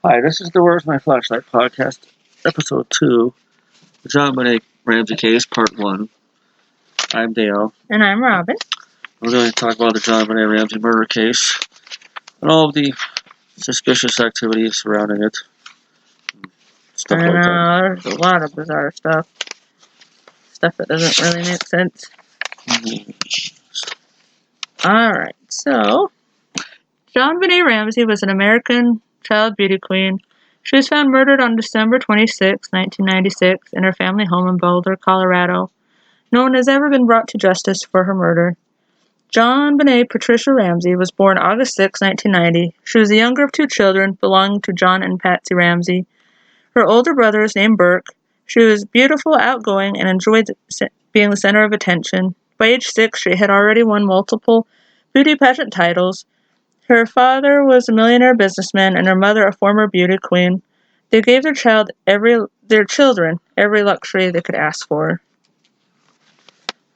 Hi, this is the Where's My Flashlight podcast, episode 2, the JonBenet Ramsey Case, part 1. I'm Dale. And I'm Robin. We're going to talk about the JonBenet Ramsey Murder Case and all of the suspicious activities surrounding it. Stuff like that. There's a lot of bizarre stuff. Stuff that doesn't really make sense. Alright, so JonBenet Ramsey was an American child beauty queen. She was found murdered on December 26, 1996, in her family home in Boulder, Colorado. No one has ever been brought to justice for her murder. JonBenet Patricia Ramsey was born August 6, 1990. She was the younger of 2 children belonging to John and Patsy Ramsey. Her older brother is named Burke. She was beautiful, outgoing, and enjoyed being the center of attention. By age 6, she had already won multiple beauty pageant titles. Her father was a millionaire businessman and her mother a former beauty queen. They gave their children every luxury they could ask for.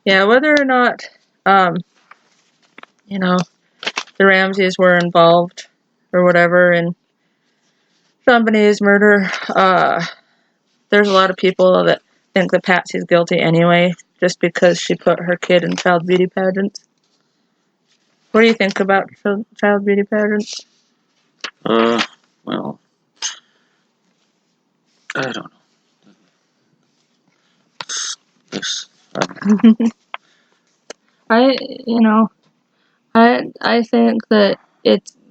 Yeah, whether or not, the Ramseys were involved or whatever in JonBenet's murder, there's a lot of people that think that Patsy's guilty anyway, just because she put her kid in child beauty pageants. What do you think about child beauty pageants? Well, I don't know. I think that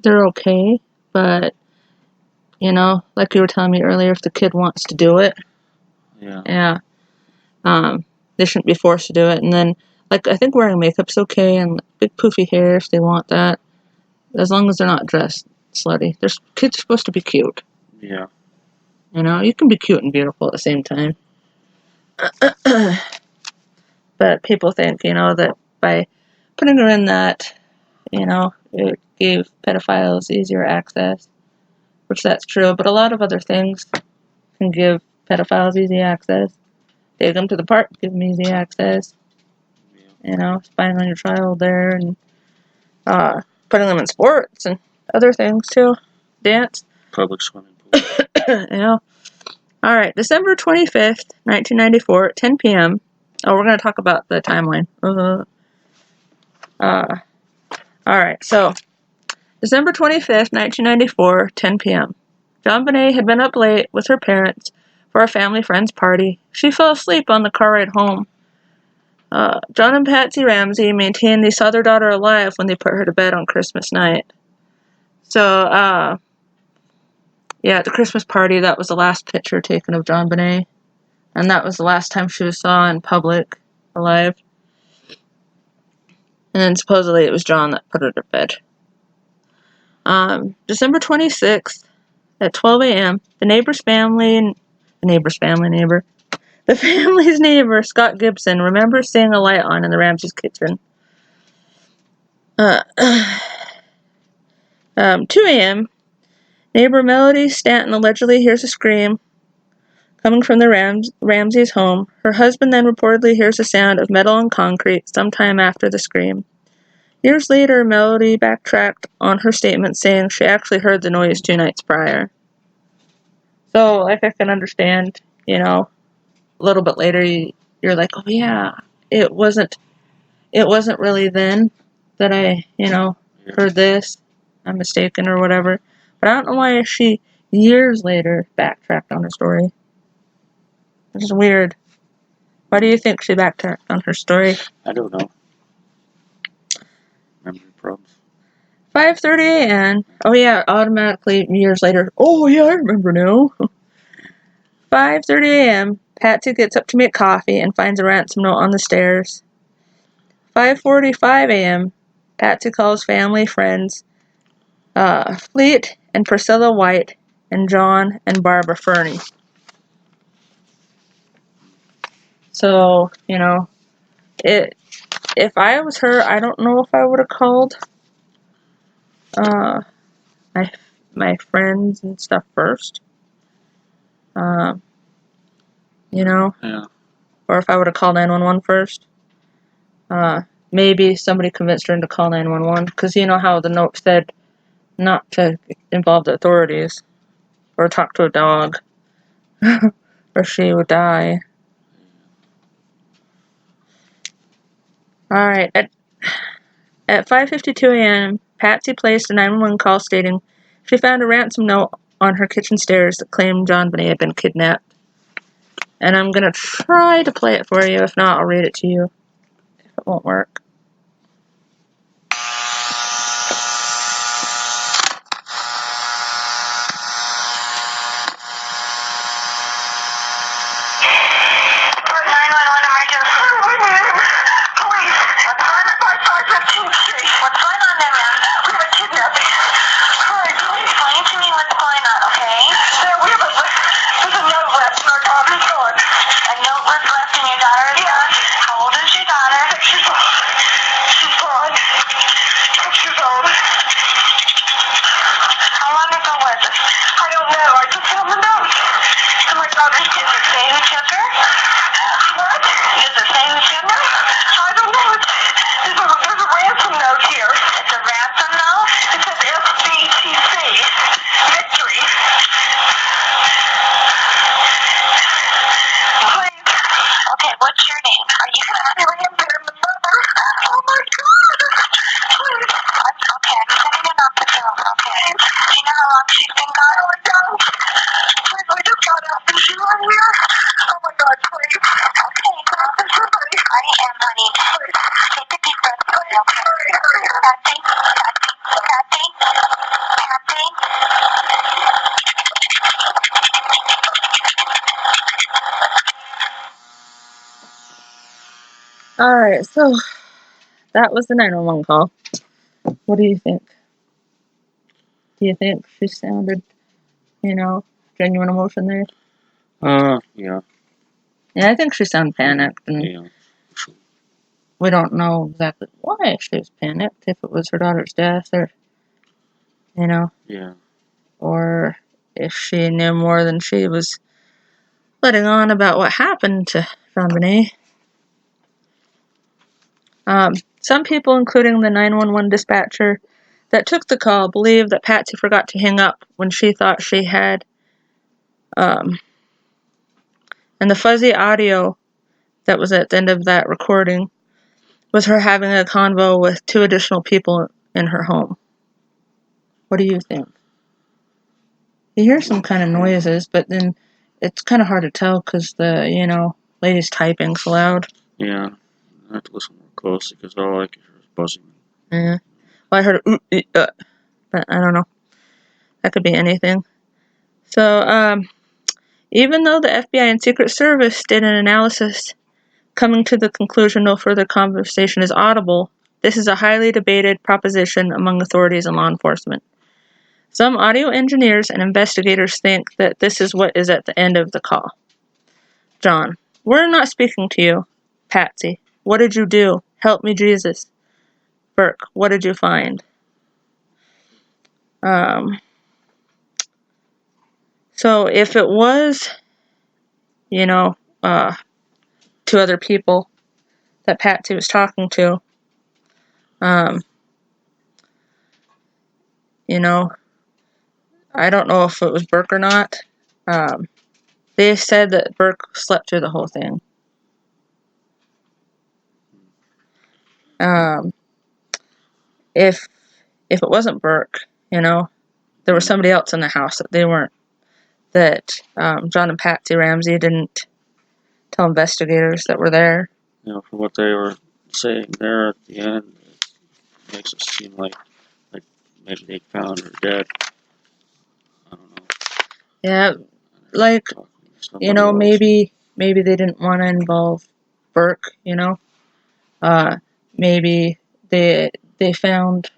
they're okay, but, like you were telling me earlier, if the kid wants to do it, yeah, they shouldn't be forced to do it. And then, I think wearing makeup's okay, and big poofy hair if they want that, as long as they're not dressed slutty. Kids are supposed to be cute. Yeah. You can be cute and beautiful at the same time. But people think, that by putting her in that, it gave pedophiles easier access, which that's true, but a lot of other things can give pedophiles easy access. Take them to the park, give them easy access. Spying on your child there, and putting them in sports and other things too. Dance. Public swimming pool. Alright, December 25th, 1994 at 10 p.m. Oh, we're going to talk about the timeline. Alright, so December 25th, 1994, 10 p.m. JonBenet had been up late with her parents for a family friend's party. She fell asleep on the car ride home. John and Patsy Ramsey maintained they saw their daughter alive when they put her to bed on Christmas night. So, at the Christmas party, that was the last picture taken of JonBenet. And that was the last time she was saw in public, alive. And then supposedly it was John that put her to bed. December 26th at 12 a.m., the family's neighbor, Scott Gibson, remembers seeing a light on in the Ramsey's kitchen. 2 a.m., neighbor Melody Stanton allegedly hears a scream coming from the Ramsey's home. Her husband then reportedly hears the sound of metal and concrete sometime after the scream. Years later, Melody backtracked on her statement, saying she actually heard the noise 2 nights prior. So, I can understand, a little bit later, you're like, oh yeah, it wasn't really then that I, heard this. I'm mistaken or whatever. But I don't know why she, years later, backtracked on her story. This is weird. Why do you think she backtracked on her story? I don't know. Memory problems. 5:30 a.m. Oh yeah, automatically years later. Oh yeah, I remember now. 5:30 a.m. Patsy gets up to make coffee and finds a ransom note on the stairs. 5:45 a.m. Patsy calls family friends Fleet and Priscilla White and John and Barbara Fernie. So, if I was her, I don't know if I would have called my friends and stuff first. Yeah. Or if I would have called 911 first. Maybe somebody convinced her to call 911, because you know how the note said not to involve the authorities. or talk to a dog, or she would die. Alright, at 5:52 a.m., Patsy placed a 911 call stating she found a ransom note on her kitchen stairs that claimed JonBenet had been kidnapped. And I'm going to try to play it for you. If not, I'll read it to you. If it won't work. Alright, so that was the 911 call. What do you think? Do you think she sounded, genuine emotion there? Yeah. Yeah, I think she sounded panicked, and Yeah. we don't know exactly why she was panicked, if it was her daughter's death, or, Yeah. or if she knew more than she was letting on about what happened to JonBenet. Some people, including the 911 dispatcher that took the call, believe that Patsy forgot to hang up when she thought she had. And the fuzzy audio that was at the end of that recording was her having a convo with 2 additional people in her home. What do you think? You hear some kind of noises, but then it's kind of hard to tell because the, lady's typing so loud. Yeah. I have to listen more closely because all I can hear is buzzing. Yeah. Well, I heard a but I don't know. That could be anything. So, even though the FBI and Secret Service did an analysis coming to the conclusion no further conversation is audible, this is a highly debated proposition among authorities and law enforcement. Some audio engineers and investigators think that this is what is at the end of the call. John, we're not speaking to you. Patsy, what did you do? Help me, Jesus. Burke, what did you find? So if it was, 2 other people that Patsy was talking to, I don't know if it was Burke or not. They said that Burke slept through the whole thing. If it wasn't Burke, there was somebody else in the house that they weren't, that John and Patsy Ramsey didn't tell investigators that were there. From what they were saying there at the end, it makes it seem like maybe they found her dead. I don't know. Yeah, maybe they didn't want to involve Burke, maybe they found,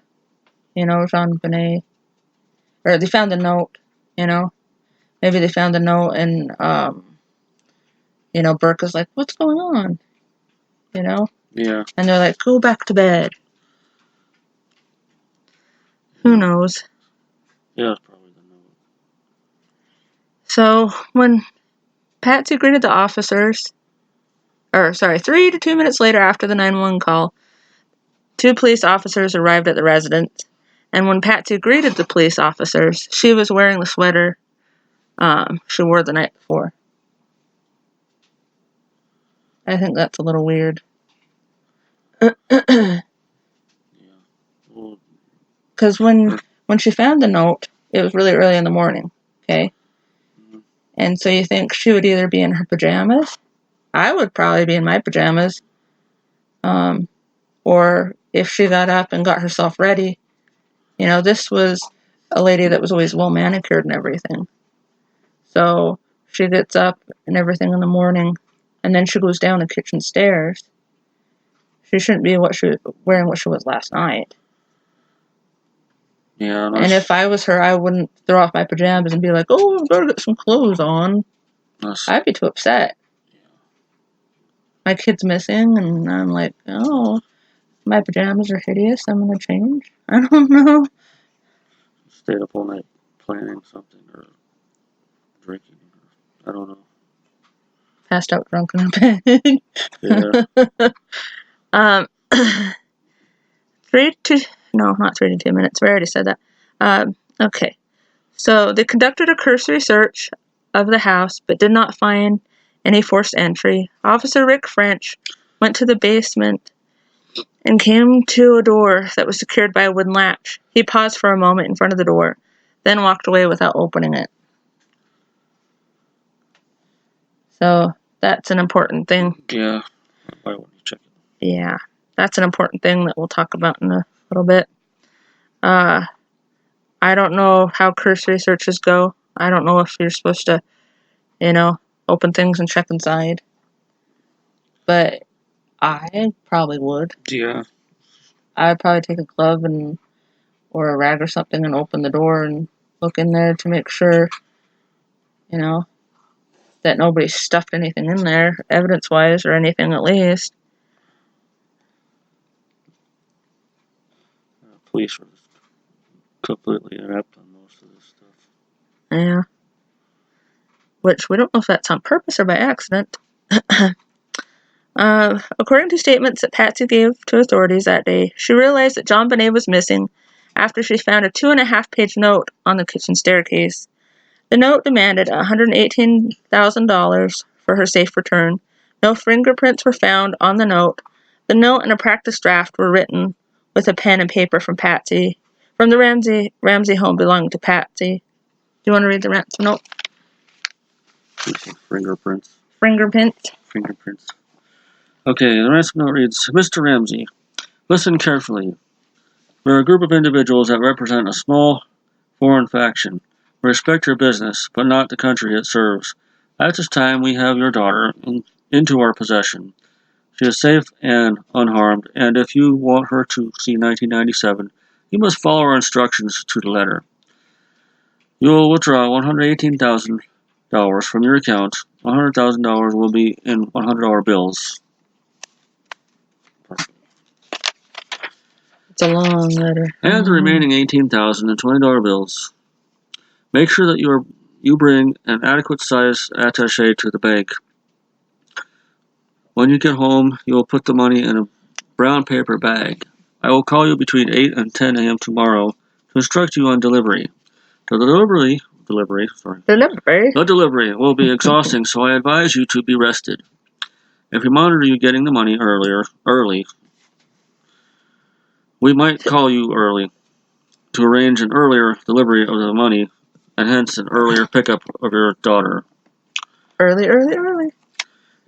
JonBenet, or they found the note, maybe they found the note and, Burke is like, what's going on, Yeah. and they're like, go back to bed. Who knows? Yeah, it's probably the note. So, when Patsy greeted the officers, 3 to 2 minutes later after the 911 call, 2 police officers arrived at the residence, and when Patsy greeted the police officers, she was wearing the sweater she wore the night before. I think that's a little weird. Yeah. Well, Because when she found the note, it was really early in the morning, okay? And so you think she would either be in her pajamas. I would probably be in my pajamas. Or if she got up and got herself ready. You know, this was a lady that was always well manicured and everything. So she gets up and everything in the morning, and then she goes down the kitchen stairs. She shouldn't be wearing what she was last night. yeah. And if I was her, I wouldn't throw off my pajamas and be like, "Oh, I've got to get some clothes on." I'd be too upset. My kid's missing, and I'm like, "Oh, my pajamas are hideous. I'm gonna change." I don't know. Stayed up all night planning something or drinking. I don't know. Passed out drunk in her bed. Yeah. 3 to 2 minutes. We already said that. Okay. So they conducted a cursory search of the house, but did not find any forced entry. Officer Rick French went to the basement and came to a door that was secured by a wooden latch. He paused for a moment in front of the door, then walked away without opening it. So that's an important thing. Yeah. Why wouldn't you check it? Yeah, that's an important thing that we'll talk about in a little bit. I don't know how cursory searches go. I don't know if you're supposed to, open things and check inside. But I probably would. Yeah. I'd probably take a glove or a rag or something and open the door and look in there to make sure, that nobody stuffed anything in there, evidence-wise or anything at least. Police were completely inept on most of this stuff. Yeah. Which we don't know if that's on purpose or by accident. According to statements that Patsy gave to authorities that day, she realized that JonBenet was missing after she found a 2.5-page note on the kitchen staircase. The note demanded $118,000 for her safe return. No fingerprints were found on the note. The note and a practice draft were written with a pen and paper from Patsy, from the Ramsey home belonging to Patsy. Do you want to read the ransom note? Fingerprints. Fingerprints. Okay, the ransom note reads, Mr. Ramsey, listen carefully. We're a group of individuals that represent a small foreign faction. We respect your business, but not the country it serves. At this time, we have your daughter into our possession. She is safe and unharmed, and if you want her to see 1997, you must follow our instructions to the letter. You will withdraw $118,000 from your account. $100,000 will be in $100 bills. It's a long letter. And the remaining $18,000 in $20 bills. Make sure that you bring an adequate size attaché to the bank. When you get home, you will put the money in a brown paper bag. I will call you between 8 and 10 a.m. tomorrow to instruct you on delivery. The delivery will be exhausting, so I advise you to be rested. If we monitor you getting the money early, we might call you early to arrange an earlier delivery of the money and hence an earlier pickup of your daughter. Early.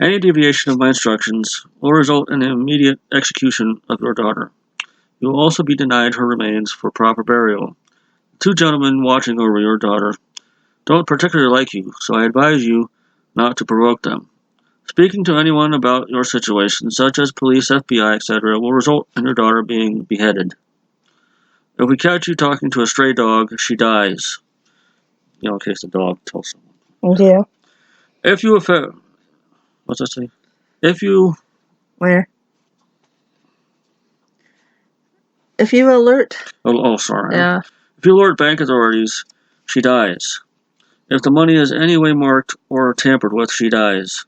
Any deviation of my instructions will result in the immediate execution of your daughter. You will also be denied her remains for proper burial. The 2 gentlemen watching over your daughter don't particularly like you, so I advise you not to provoke them. Speaking to anyone about your situation, such as police, FBI, etc., will result in your daughter being beheaded. If we catch you talking to a stray dog, she dies. In case the dog tells someone. Yeah. If you offend... What's that say? Where? If you alert... Oh, sorry. Yeah. If you alert bank authorities, she dies. If the money is any way marked or tampered with, she dies.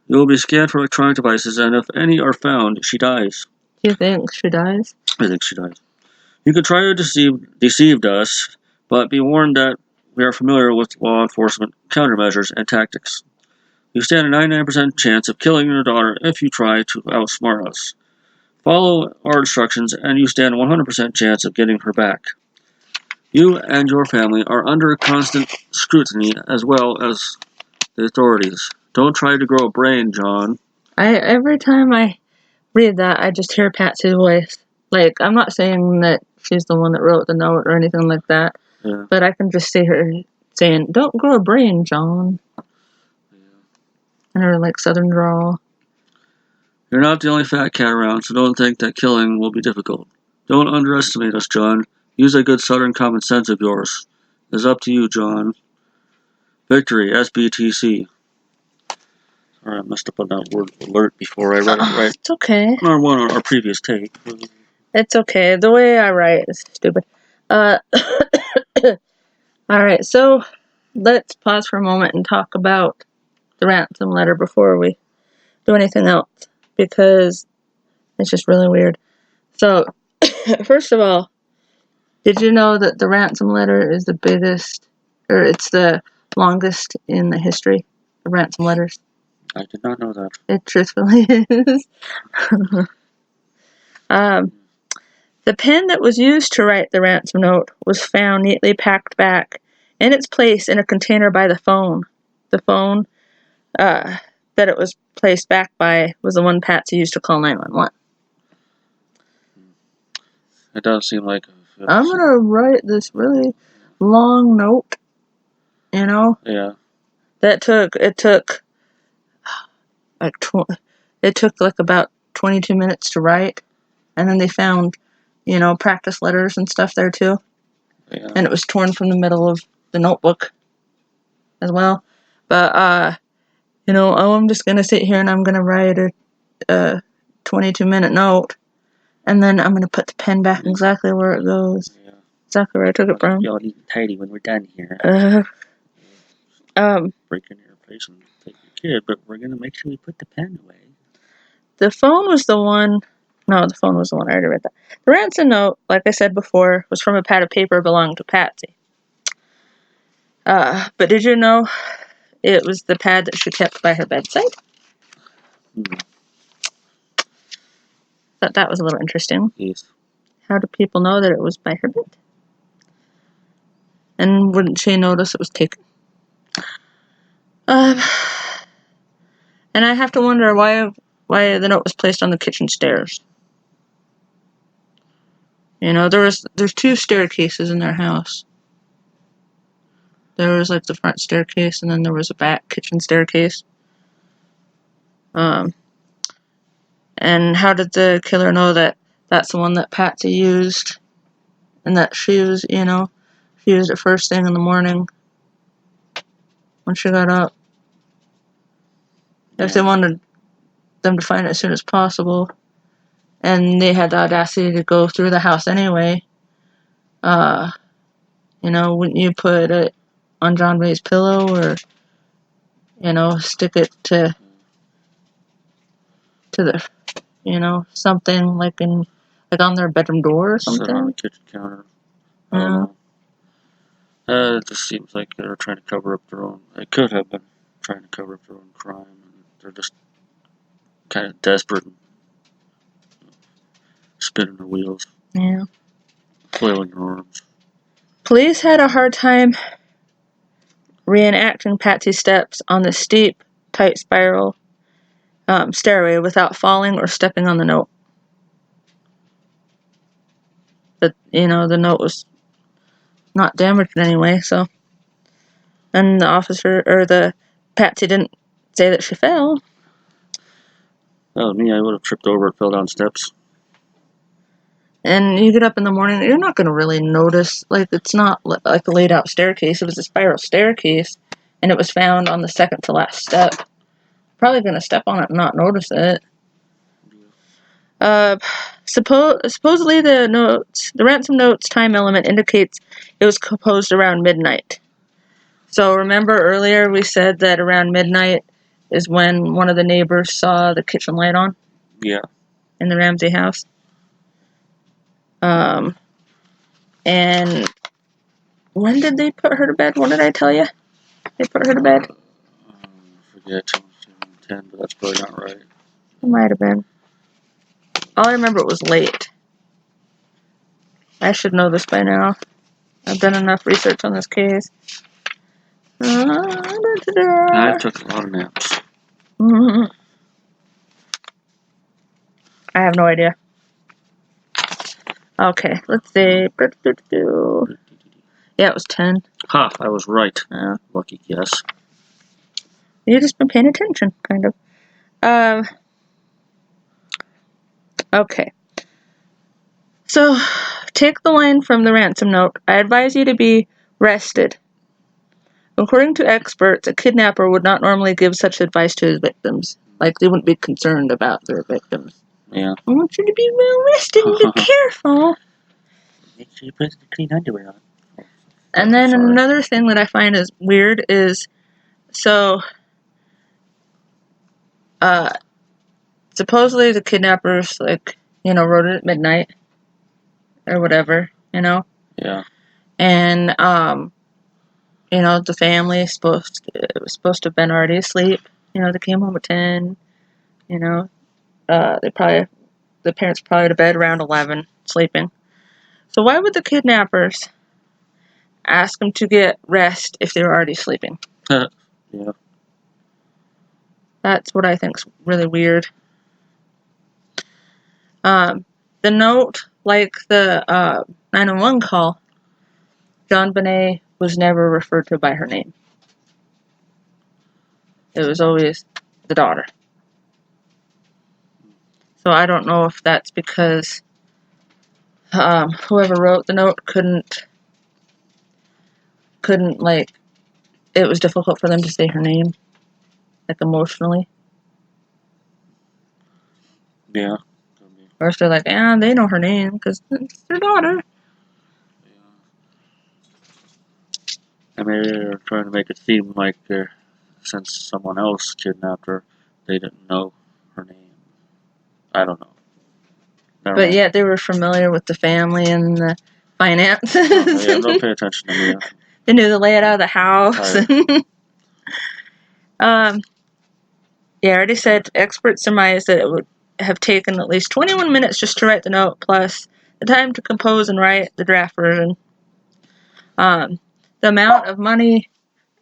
You will be scanned for electronic devices, and if any are found, she dies. Do you think she dies? I think she dies. You could try to deceive us, but be warned that we are familiar with law enforcement countermeasures and tactics. You stand a 99% chance of killing your daughter if you try to outsmart us. Follow our instructions and you stand a 100% chance of getting her back. You and your family are under constant scrutiny as well as the authorities. Don't try to grow a brain, John. Every time I read that, I just hear Patsy's voice. Like, I'm not saying that she's the one that wrote the note or anything like that, but I can just see her saying, "Don't grow a brain, John." In her, like, southern drawl. You're not the only fat cat around, so don't think that killing will be difficult. Don't underestimate us, John. Use that good southern common sense of yours. It's up to you, John. Victory, SBTC. Sorry, I messed up on that word alert before I read it right. It's okay. Or one on our previous tape. It's okay. The way I write is stupid. Alright, so let's pause for a moment and talk about the ransom letter before we do anything else, because it's just really weird. So, first of all, did you know that the ransom letter is the biggest, or it's the longest in the history of ransom letters? I did not know that. It truthfully is. The pen that was used to write the ransom note was found neatly packed back in its place in a container by the phone. The phone that it was placed back by was the one Patsy used to call 911. It does seem like... I'm going to write this really long note, you know? Yeah. It took like about 22 minutes to write, and then they found, you know, practice letters and stuff there too. Yeah. And it was torn from the middle of the notebook as well. But, you know, I'm just going to sit here and I'm going to write a 22-minute note, and then I'm going to put the pen back exactly where it goes. Yeah. Exactly where I took it from. Be all neat and tidy when we're done here. Breaking your face and take your kid, but we're going to make sure we put the pen away. The phone was the one... No, the phone was the one. I already read that. The ransom note, like I said before, was from a pad of paper belonging to Patsy. But did you know it was the pad that she kept by her bedside? Thought that was a little interesting. Yes. How do people know that it was by her bed? And wouldn't she notice it was taken? And I have to wonder why the note was placed on the kitchen stairs. You know, there's 2 staircases in their house. There was like the front staircase, and then there was a back kitchen staircase. And how did the killer know that that's the one that Patsy used, and that she was, you know, she used it first thing in the morning when she got up? If they wanted them to find it as soon as possible, and they had the audacity to go through the house anyway, you know, wouldn't you put it on JonBenet's pillow, or, you know, stick it to the, you know, something like on their bedroom door or something? Sit on the kitchen counter. I don't know. It just seems like they're trying to cover up their own... They could have been trying to cover up their own crime, and they're just kind of desperate and spinning their wheels. Yeah. Flailing their arms. Police had a hard time reenacting Patsy's steps on the steep, tight spiral stairway without falling or stepping on the note. But, you know, the note was not damaged in any way, so. And the Patsy didn't say that she fell. That was me. I would have tripped over and fell down steps. And you get up in the morning, you're not going to really notice. Like, it's not like a laid out staircase. It was a spiral staircase, and it was found on the second to last step. Probably going to step on it and not notice it. Supposedly the ransom note's time element indicates it was composed around midnight. So remember earlier we said that around midnight is when one of the neighbors saw the kitchen light on? Yeah. In the Ramsey house. And when did they put her to bed? What did I tell you? They put her to bed? I forget. 10, but that's probably not right. It might have been. All I remember it was late. I should know this by now. I've done enough research on this case. I took a lot of naps. I have no idea. Okay, let's see. Yeah, it was 10. Ha, I was right. Yeah. Lucky guess. You've just been paying attention, kind of. Okay. So, take the line from the ransom note. I advise you to be rested. According to experts, a kidnapper would not normally give such advice to his victims. Like, they wouldn't be concerned about their victims. Yeah. I want you to be well rested and be careful. Make sure you put the clean underwear on. And then another thing that I find is weird is, so, supposedly the kidnappers, like, wrote it at midnight, or whatever, Yeah. And, the family was supposed to have been already asleep. They came home at 10, the parents were probably to bed around 11, sleeping. So why would the kidnappers ask them to get rest if they were already sleeping? Yeah. That's what I think's really weird. The note, like the 911 call, JonBenet was never referred to by her name. It was always the daughter. So I don't know if that's because whoever wrote the note couldn't, like, it was difficult for them to say her name, like, emotionally. Yeah. Or if they're like, they know her name because it's their daughter. And maybe they're trying to make it seem like since someone else kidnapped her, they didn't know her name. I don't know. But yet they were familiar with the family and the finances. Yeah, don't pay attention to me. They knew the layout of the house. Yeah, I already said experts surmise that it would have taken at least 21 minutes just to write the note, plus the time to compose and write the draft version. The amount of money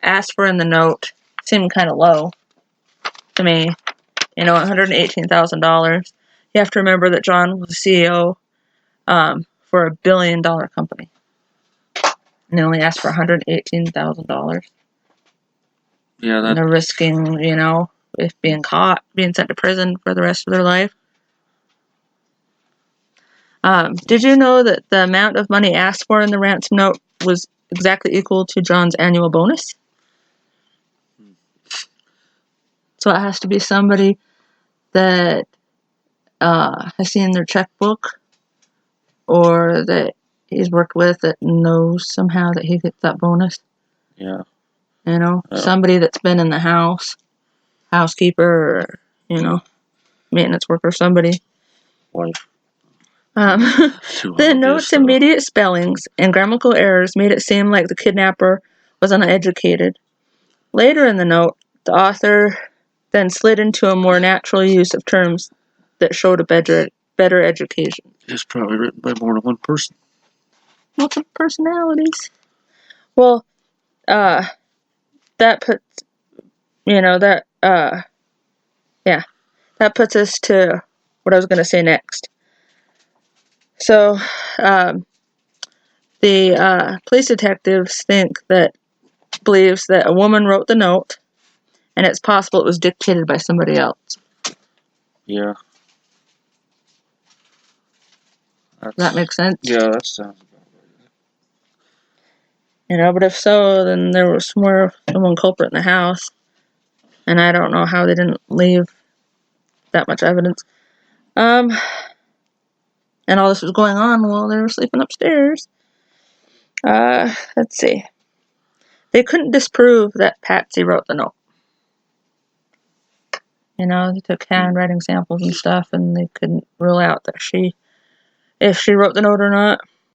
asked for in the note seemed kind of low to me. $118,000. You have to remember that John was CEO for $1 billion company. And they only asked for $118,000. Yeah, and they're risking, if being caught, being sent to prison for the rest of their life. Did you know that the amount of money asked for in the ransom note was exactly equal to John's annual bonus? So it has to be somebody that has seen their checkbook or that he's worked with that knows somehow that he gets that bonus. Yeah. Somebody that's been in the house, housekeeper, or, maintenance worker, somebody. Wife. The note's immediate spellings and grammatical errors made it seem like the kidnapper was uneducated. Later in the note, the author then slid into a more natural use of terms that showed a better education. It's probably written by more than one person. Multiple personalities. Well, that puts, that puts us to what I was going to say next. So, the police detectives believes that a woman wrote the note, and it's possible it was dictated by somebody else. Yeah. Does that make sense? Yeah, that sounds about right. But if so, then there was more than one culprit in the house, and I don't know how they didn't leave that much evidence. And all this was going on while they were sleeping upstairs. Let's see. They couldn't disprove that Patsy wrote the note. They took handwriting samples and stuff, and they couldn't rule out that if she wrote the note or not.